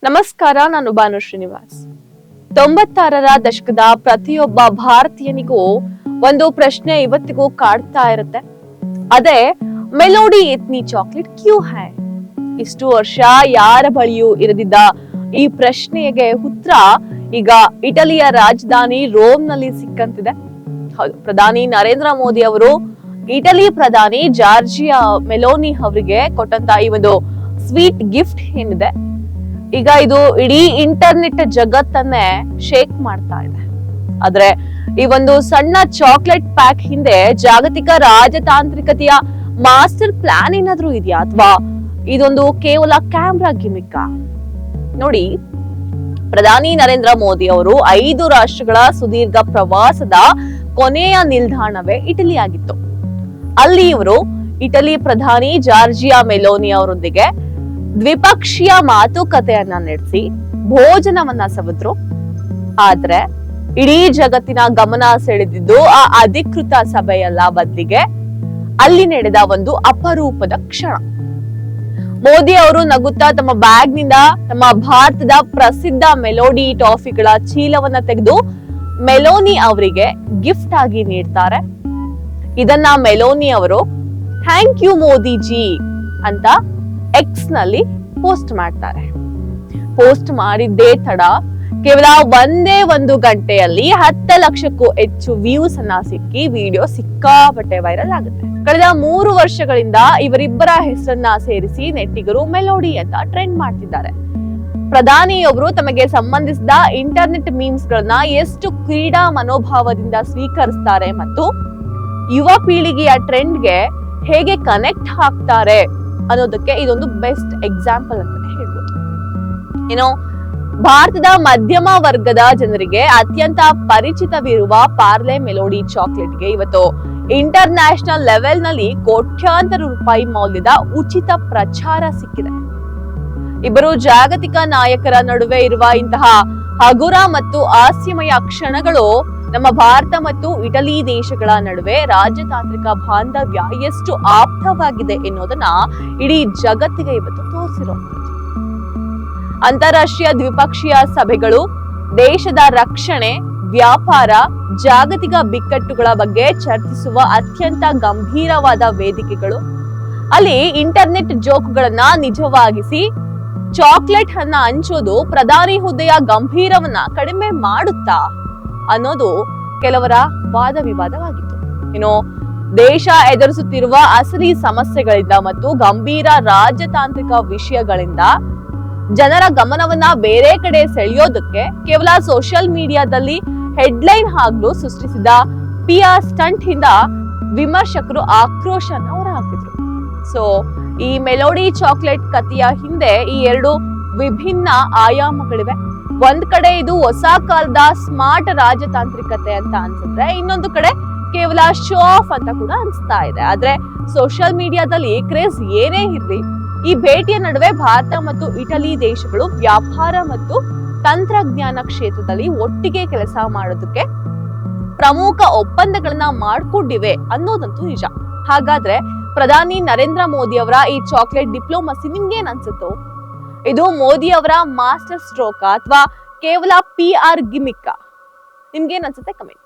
ನಮಸ್ಕಾರ, ನಾನು ಭಾನು ಶ್ರೀನಿವಾಸ್. 96ರ ದಶಕದ ಪ್ರತಿಯೊಬ್ಬ ಭಾರತೀಯನಿಗೂ ಒಂದು ಪ್ರಶ್ನೆ ಇವತ್ತಿಗೂ ಕಾಡ್ತಾ ಇರುತ್ತೆ. ಅದೇ ಮೆಲೋಡಿ ಇತ್ನಿ ಚಾಕ್ಲೇಟ್ ಕ್ಯೂ ಹೈ? ಇಷ್ಟು ವರ್ಷ ಯಾರ ಬಳಿಯೂ ಇರದಿದ್ದ ಈ ಪ್ರಶ್ನೆಗೆ ಉತ್ತರ ಈಗ ಇಟಲಿಯ ರಾಜಧಾನಿ ರೋಮ್ ನಲ್ಲಿ ಸಿಕ್ಕಂತಿದೆ. ಹೌದು, ಪ್ರಧಾನಿ ನರೇಂದ್ರ ಮೋದಿ ಅವರು ಇಟಲಿ ಪ್ರಧಾನಿ ಜಾರ್ಜಿಯಾ ಮೆಲೋನಿ ಅವರಿಗೆ ಕೊಟ್ಟಂತ ಈ ಒಂದು ಸ್ವೀಟ್ ಗಿಫ್ಟ್ ಏನಿದೆ, ಈಗ ಇದು ಇಡೀ ಇಂಟರ್ನೆಟ್ ಜಗತ್ತನ್ನೇ ಶೇಕ್ ಮಾಡ್ತಾ ಇದೆ. ಆದ್ರೆ ಈ ಒಂದು ಸಣ್ಣ ಚಾಕ್ಲೇಟ್ ಪ್ಯಾಕ್ ಹಿಂದೆ ಜಾಗತಿಕ ರಾಜತಾಂತ್ರಿಕತೆಯ ಮಾಸ್ಟರ್ ಪ್ಲಾನ್ ಏನಾದ್ರೂ ಇದೆಯಾ, ಅಥವಾ ಇದೊಂದು ಕೇವಲ ಕ್ಯಾಮ್ರಾ ಗಿಮಿಕ್? ನೋಡಿ, ಪ್ರಧಾನಿ ನರೇಂದ್ರ ಮೋದಿ ಅವರು 5 ರಾಷ್ಟ್ರಗಳ ಸುದೀರ್ಘ ಪ್ರವಾಸದ ಕೊನೆಯ ನಿಲ್ದಾಣವೇ ಇಟಲಿ ಆಗಿತ್ತು. ಅಲ್ಲಿ ಇವರು ಇಟಲಿ ಪ್ರಧಾನಿ ಜಾರ್ಜಿಯಾ ಮೆಲೋನಿ ಅವರೊಂದಿಗೆ ದ್ವಿಪಕ್ಷೀಯ ಮಾತುಕತೆಯನ್ನ ನಡೆಸಿ ಭೋಜನವನ್ನ ಸವಿದ್ರು. ಆದ್ರೆ ಇಡೀ ಜಗತ್ತಿನ ಗಮನ ಸೆಳೆದಿದ್ದು ಆ ಅಧಿಕೃತ ಸಭೆಯಲ್ಲ, ಬದಲಿಗೆ ಅಲ್ಲಿ ನಡೆದ ಒಂದು ಅಪರೂಪದ ಕ್ಷಣ. ಮೋದಿ ಅವರು ನಗುತ್ತಾ ತಮ್ಮ ಬ್ಯಾಗ್ ನಿಂದ ನಮ್ಮ ಭಾರತದ ಪ್ರಸಿದ್ಧ ಮೆಲೋಡಿ ಟಾಫಿಗಳ ಚೀಲವನ್ನ ತೆಗೆದು ಮೆಲೋನಿ ಅವರಿಗೆ ಗಿಫ್ಟ್ ಆಗಿ ನೀಡ್ತಾರೆ. ಇದನ್ನ ಮೆಲೋನಿ ಅವರು ಥ್ಯಾಂಕ್ ಯು ಮೋದಿಜಿ ಅಂತ ಎಕ್ಸ್ ನಲ್ಲಿ ಪೋಸ್ಟ್ ಮಾಡ್ತಾರೆ. ಪೋಸ್ಟ್ ಮಾಡಿದ್ದೇ ತಡ ಕೇವಲ ಒಂದೇ 1 ಗಂಟೆಯಲ್ಲಿ 10 ಲಕ್ಷಕ್ಕೂ ಹೆಚ್ಚು ವ್ಯೂಸ್ ಅನ್ನ ಸಿಕ್ಕಿ ವಿಡಿಯೋ ಸಿಕ್ಕಾಪಟ್ಟೆ ವೈರಲ್ ಆಗುತ್ತೆ. ಕಳೆದ 3 ವರ್ಷಗಳಿಂದ ಇವರಿಬ್ಬರ ಹೆಸರನ್ನ ಸೇರಿಸಿ ನೆಟ್ಟಿಗರು ಮೆಲೋಡಿ ಅಂತ ಟ್ರೆಂಡ್ ಮಾಡ್ತಿದ್ದಾರೆ. ಪ್ರಧಾನಿಯೊಬ್ರು ತಮಗೆ ಸಂಬಂಧಿಸಿದ ಇಂಟರ್ನೆಟ್ ಮೀಮ್ಸ್ ಗಳನ್ನ ಎಷ್ಟು ಕ್ರೀಡಾ ಮನೋಭಾವದಿಂದ ಸ್ವೀಕರಿಸ್ತಾರೆ ಮತ್ತು ಯುವ ಪೀಳಿಗೆಯ ಟ್ರೆಂಡ್ಗೆ ಹೇಗೆ ಕನೆಕ್ಟ್ ಆಗ್ತಾರೆ ಅನ್ನೋದಕ್ಕೆ ಇದೊಂದು ಬೆಸ್ಟ್ ಎಕ್ಸಾಂಪಲ್ ಅಂತಾನೆ ಹೇಳ್ಬೋದು. ಭಾರತದ ಮಧ್ಯಮ ವರ್ಗದ ಜನರಿಗೆ ಅತ್ಯಂತ ಪರಿಚಿತವಿರುವ ಪಾರ್ಲೆ ಮೆಲೋಡಿ ಚಾಕ್ಲೇಟ್ಗೆ ಇವತ್ತು ಇಂಟರ್ ನ್ಯಾಷನಲ್ ಲೆವೆಲ್ ನಲ್ಲಿ ಕೋಟ್ಯಾಂತರ ರೂಪಾಯಿ ಮೌಲ್ಯದ ಉಚಿತ ಪ್ರಚಾರ ಸಿಕ್ಕಿದೆ. ಇಬ್ಬರು ಜಾಗತಿಕ ನಾಯಕರ ನಡುವೆ ಇರುವ ಇಂತಹ ಹಗುರ ಮತ್ತು ಹಾಸ್ಯಮಯ ಕ್ಷಣಗಳು ನಮ್ಮ ಭಾರತ ಮತ್ತು ಇಟಲಿ ದೇಶಗಳ ನಡುವೆ ರಾಜತಾಂತ್ರಿಕ ಬಾಂಧವ್ಯ ಎಷ್ಟು ಆಪ್ತವಾಗಿದೆ ಎನ್ನುವುದನ್ನ ಇಡೀ ಜಗತ್ತಿಗೆ ಇವತ್ತು ತೋರಿಸಿರುವಂತದ್ದು. ಅಂತಾರಾಷ್ಟ್ರೀಯ ದ್ವಿಪಕ್ಷೀಯ ಸಭೆಗಳು, ದೇಶದ ರಕ್ಷಣೆ, ವ್ಯಾಪಾರ, ಜಾಗತಿಕ ಬಿಕ್ಕಟ್ಟುಗಳ ಬಗ್ಗೆ ಚರ್ಚಿಸುವ ಅತ್ಯಂತ ಗಂಭೀರವಾದ ವೇದಿಕೆಗಳು. ಅಲ್ಲಿ ಇಂಟರ್ನೆಟ್ ಜೋಕ್ಗಳನ್ನ ನಿಜವಾಗಿಸಿ ಚಾಕ್ಲೇಟ್ ಅನ್ನ ಹಂಚೋದು ಪ್ರಧಾನಿ ಹುದ್ದೆಯ ಗಂಭೀರವನ್ನ ಕಡಿಮೆ ಮಾಡುತ್ತಾ ಅನ್ನೋದು ಕೆಲವರ ವಾದ ವಿವಾದವಾಗಿತ್ತು. ದೇಶ ಎದುರಿಸುತ್ತಿರುವ ಅಸಲಿ ಸಮಸ್ಯೆಗಳಿಂದ ಮತ್ತು ಗಂಭೀರ ರಾಜತಾಂತ್ರಿಕ ವಿಷಯಗಳಿಂದ ಜನರ ಗಮನವನ್ನ ಬೇರೆ ಕಡೆ ಸೆಳೆಯೋದಕ್ಕೆ ಕೇವಲ ಸೋಷಿಯಲ್ ಮೀಡಿಯಾದಲ್ಲಿ ಹೆಡ್ಲೈನ್ ಆಗಲು ಸೃಷ್ಟಿಸಿದ PR ಸ್ಟಂಟ್ ಇಂದ ವಿಮರ್ಶಕರು ಆಕ್ರೋಶನ ಹೊರಹಾಕಿದ್ರು. ಸೊ ಈ ಮೆಲೋಡಿ ಚಾಕ್ಲೇಟ್ ಕಥೆಯ ಹಿಂದೆ ಈ 2 ವಿಭಿನ್ನ ಆಯಾಮಗಳಿವೆ. ಒಂದ್ ಕಡೆ ಇದು ಹೊಸ ಕಾಲದ ಸ್ಮಾರ್ಟ್ ರಾಜತಾಂತ್ರಿಕತೆ ಅಂತ ಅನ್ಸಿದ್ರೆ, ಇನ್ನೊಂದು ಕಡೆ ಕೇವಲ ಶೋ ಆಫ್ ಅಂತ ಕೂಡ ಅನ್ಸ್ತಾ ಇದೆ. ಆದ್ರೆ ಸೋಷಿಯಲ್ ಮೀಡಿಯಾದಲ್ಲಿ ಕ್ರೇಜ್ ಏನೇ ಇರ್ಲಿ, ಈ ಭೇಟಿಯ ನಡುವೆ ಭಾರತ ಮತ್ತು ಇಟಲಿ ದೇಶಗಳು ವ್ಯಾಪಾರ ಮತ್ತು ತಂತ್ರಜ್ಞಾನ ಕ್ಷೇತ್ರದಲ್ಲಿ ಒಟ್ಟಿಗೆ ಕೆಲಸ ಮಾಡೋದಕ್ಕೆ ಪ್ರಮುಖ ಒಪ್ಪಂದಗಳನ್ನ ಮಾಡ್ಕೊಂಡಿವೆ ಅನ್ನೋದಂತೂ ನಿಜ. ಹಾಗಾದ್ರೆ ಪ್ರಧಾನಿ ನರೇಂದ್ರ ಮೋದಿ ಅವರ ಈ ಚಾಕ್ಲೇಟ್ ಡಿಪ್ಲೊಮಸಿ ನಿಮ್ಗೇನ್ ಅನ್ಸುತ್ತೋ? ಇದು ಮೋದಿ ಅವರ ಮಾಸ್ಟರ್ ಸ್ಟ್ರೋಕ್ ಅಥವಾ ಕೇವಲ PR ಗಿಮಿಕ್? ನಿಮ್ಗೇನ್ ಅನ್ಸುತ್ತೆ? ಕಮೆಂಟ್.